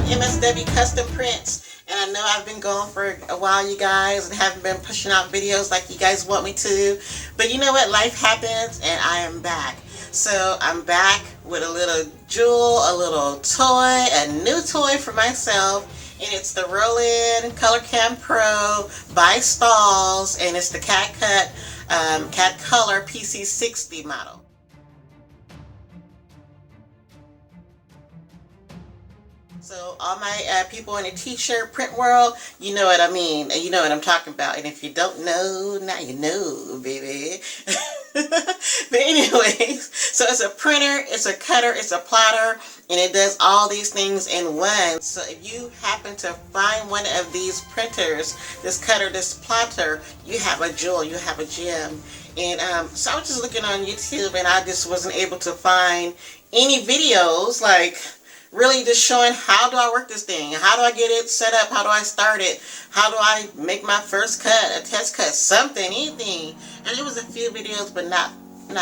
MSW Custom Prints, and I know I've been going for a while, you guys, and haven't been pushing out videos like you guys want me to, but you know what, life happens, and I am back. So I'm back with a little jewel, a little toy, a new toy for myself, and it's the Roland ColorCAMM Pro by Stalls, and it's the Cat Color PC-60 model. So all my people in the t-shirt print world, you know what I mean, and you know what I'm talking about. And if you don't know, now you know, baby. But anyways, so it's a printer, it's a cutter, it's a plotter, and it does all these things in one. So if you happen to find one of these printers, this cutter, this plotter, you have a jewel, you have a gem. And so I was just looking on YouTube, and I just wasn't able to find any videos like really just showing how do I work this thing, how do I get it set up, how do I start it, how do I make my first cut, a test cut, something, anything. And there was a few videos, but not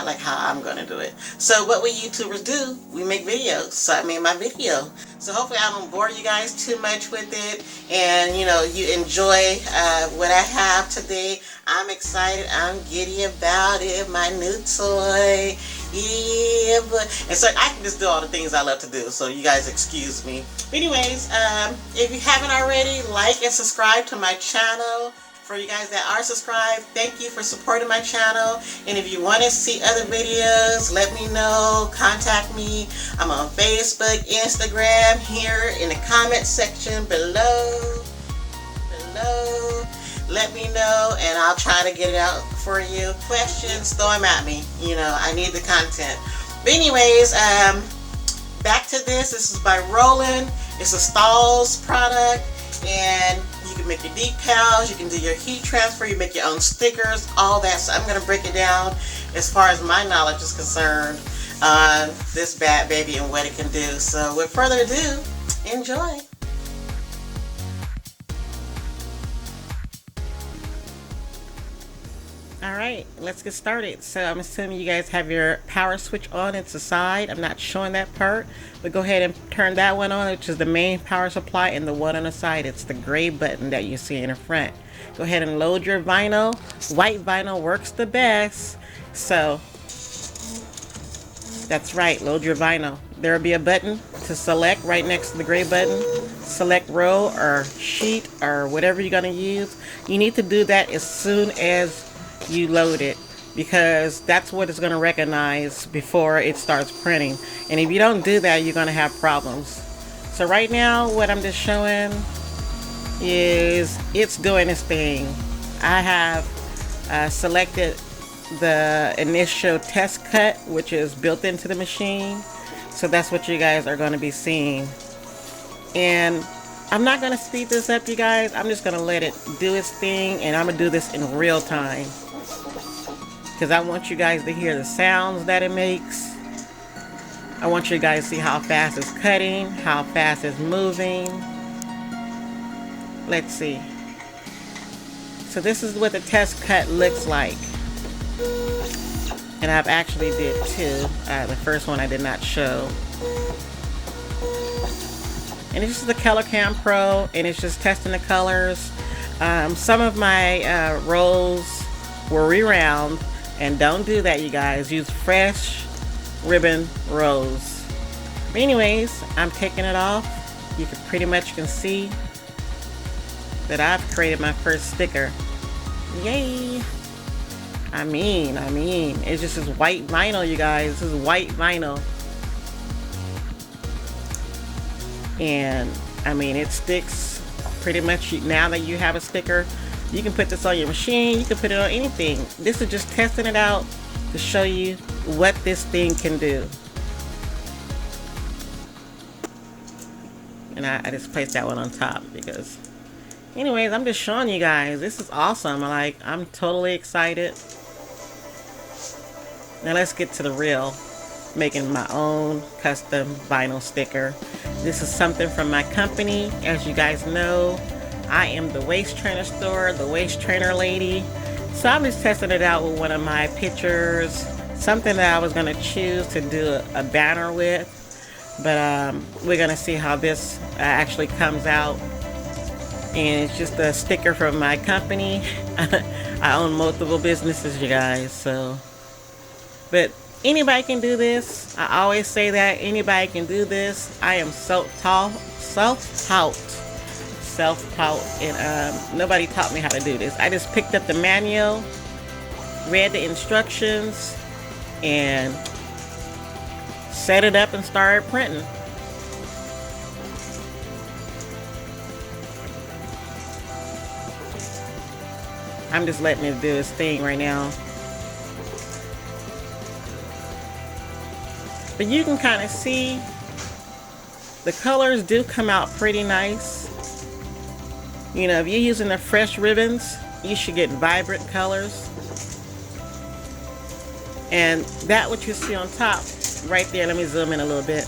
like how I'm going to do it. So what we YouTubers do, we make videos. So I made my video. So hopefully I don't bore you guys too much with it, and you know, you enjoy what I have today. I'm excited, I'm giddy about it, my new toy. Yeah, and so I can just do all the things I love to do, so you guys excuse me. But anyways, if you haven't already, like and subscribe to my channel. For you guys that are subscribed, thank you for supporting my channel. And if you want to see other videos, let me know, contact me. I'm on Facebook, Instagram, here in the comment section below. Let me know, and I'll try to get it out for you. Questions, throw them at me. You know, I need the content. But anyways, back to this. This is by Roland. It's a Stalls product, and you can make your decals, you can do your heat transfer, you make your own stickers, all that. So I'm going to break it down as far as my knowledge is concerned on this bad baby and what it can do. So with further ado, enjoy. Alright, let's get started. So I'm assuming you guys have your power switch on. It's the side. I'm not showing that part, but go ahead and turn that one on, which is the main power supply, and the one on the side, it's the gray button that you see in the front. Go ahead and load your vinyl. White vinyl works the best. So that's right, load your vinyl. There will be a button to select right next to the gray button. Select roll or sheet or whatever you're going to use. You need to do that as soon as you load it, because that's what it's going to recognize before it starts printing. And if you don't do that, you're going to have problems. So right now what I'm just showing is it's doing its thing. I have selected the initial test cut, which is built into the machine. So that's what you guys are going to be seeing. And I'm not going to speed this up, you guys. I'm just going to let it do its thing, and I'm going to do this in real time, because I want you guys to hear the sounds that it makes. I want you guys to see how fast it's cutting, how fast it's moving. Let's see. So this is what the test cut looks like. And I've actually did two. The first one I did not show. And this is the ColorCAMM Pro, and it's just testing the colors. Some of my rolls were re-round. And don't do that, you guys. Use fresh ribbon rolls. But anyways, I'm taking it off. You can pretty much can see that I've created my first sticker. Yay! I mean, it's just this white vinyl, you guys. This is white vinyl. And I mean, it sticks pretty much. Now that you have a sticker, you can put this on your machine, you can put it on anything. This is just testing it out to show you what this thing can do. And I just placed that one on top because, anyways, I'm just showing you guys. This is awesome. I'm totally excited. Now let's get to the real, making my own custom vinyl sticker. This is something from my company. As you guys know, I am the waist trainer store, the waist trainer lady. So I'm just testing it out with one of my pictures, something that I was going to choose to do a banner with. But we're gonna see how this actually comes out. And it's just a sticker from my company. I own multiple businesses, you guys, so. But anybody can do this. I always say that anybody can do this. I am self-taught, and nobody taught me how to do this. I just picked up the manual, read the instructions, and set it up and started printing. I'm just letting it do its thing right now. But you can kind of see the colors do come out pretty nice. You know, if you're using the fresh ribbons, you should get vibrant colors. And that what you see on top right there, let me zoom in a little bit.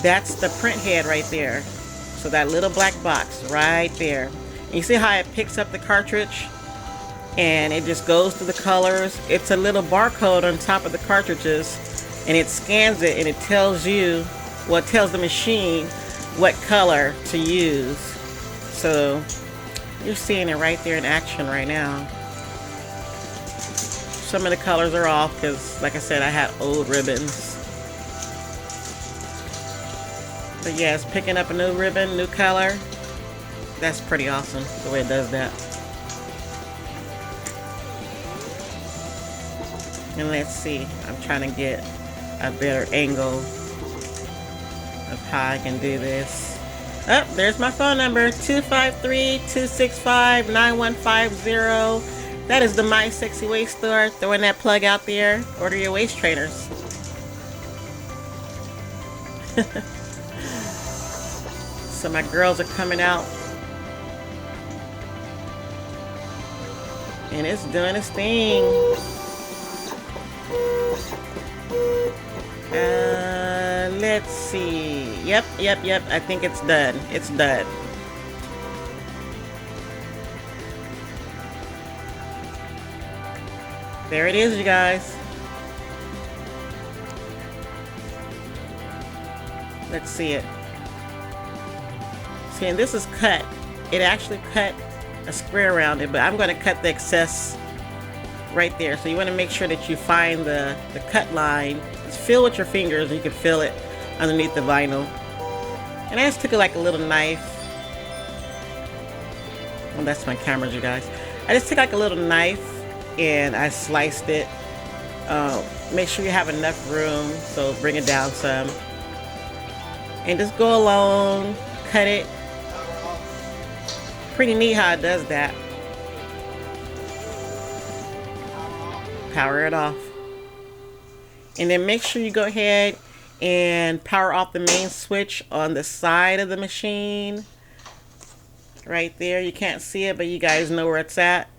That's the print head right there. So that little black box right there. And you see how it picks up the cartridge? And it just goes through the colors. It's a little barcode on top of the cartridges, and it scans it and it tells you, well, it tells the machine what color to use. So you're seeing it right there in action right now. Some of the colors are off because, like I said, I had old ribbons. But yeah, it's picking up a new ribbon, new color. That's pretty awesome the way it does that. And let's see, I'm trying to get a better angle of how I can do this. Oh, there's my phone number, 253-265-9150. That is the Mysexywaist store. Throwing that plug out there. Order your waist trainers. So my girls are coming out. And it's doing its thing. Let's see. Yep. I think it's done. It's done. There it is, you guys. Let's see it. See, and this is cut. It actually cut a square around it, but I'm going to cut the excess right there. So you want to make sure that you find the cut line. Just feel with your fingers, and you can feel it underneath the vinyl. And I just took it like a little knife. Well, that's my camera, you guys. I just took like a little knife and I sliced it. Make sure you have enough room, so bring it down some. And just go along, cut it. Pretty neat how it does that. Power it off. And then make sure you go ahead and power off the main switch on the side of the machine. Right there. You can't see it, but you guys know where it's at.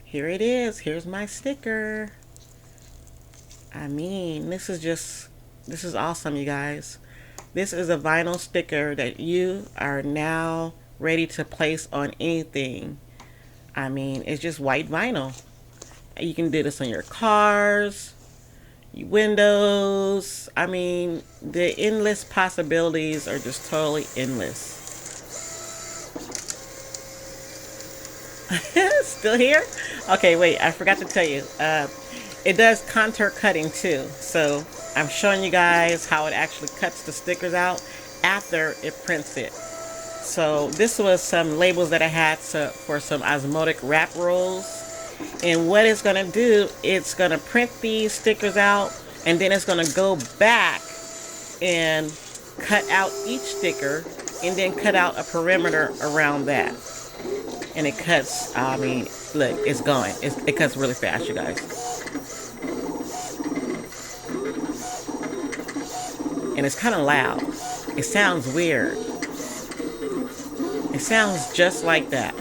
Here it is. Here's my sticker. I mean, this is awesome, you guys. This is a vinyl sticker that you are now ready to place on anything. I mean, it's just white vinyl. You can do this on your cars, your windows. I mean, the endless possibilities are just totally endless. Still here? Okay, wait, I forgot to tell you. It does contour cutting too. So I'm showing you guys how it actually cuts the stickers out after it prints it. So this was some labels that I had for some osmotic wrap rolls. And what it's going to do, it's going to print these stickers out, and then it's going to go back and cut out each sticker and then cut out a perimeter around that. And it cuts, I mean, look, it's going. It cuts really fast, you guys. And it's kind of loud. It sounds weird. It sounds just like that.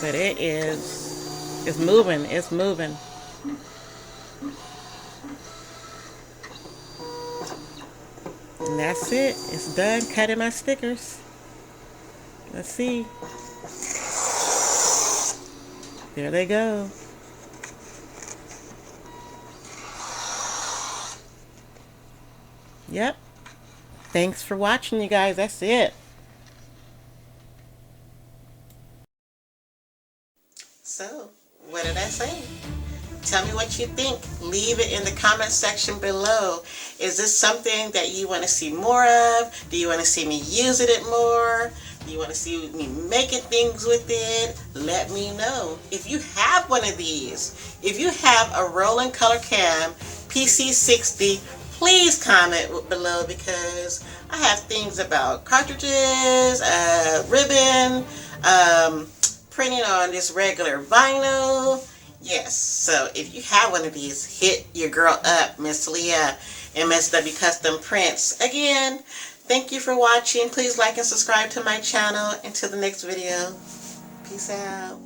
But it's moving, it's moving. And that's it. It's done cutting my stickers. Let's see. There they go. Yep. Thanks for watching, you guys. That's it. So, what did I say? Tell me what you think. Leave it in the comment section below. Is this something that you want to see more of? Do you want to see me using it more? Do you want to see me making things with it? Let me know. If you have one of these, if you have a Roland ColorCAMM PC-60, please comment below, because I have things about cartridges, ribbon, printing on this regular vinyl. Yes, so if you have one of these, hit your girl up, MizzLeea, MSW Custom Prints. Again, thank you for watching. Please like and subscribe to my channel. Until the next video, peace out.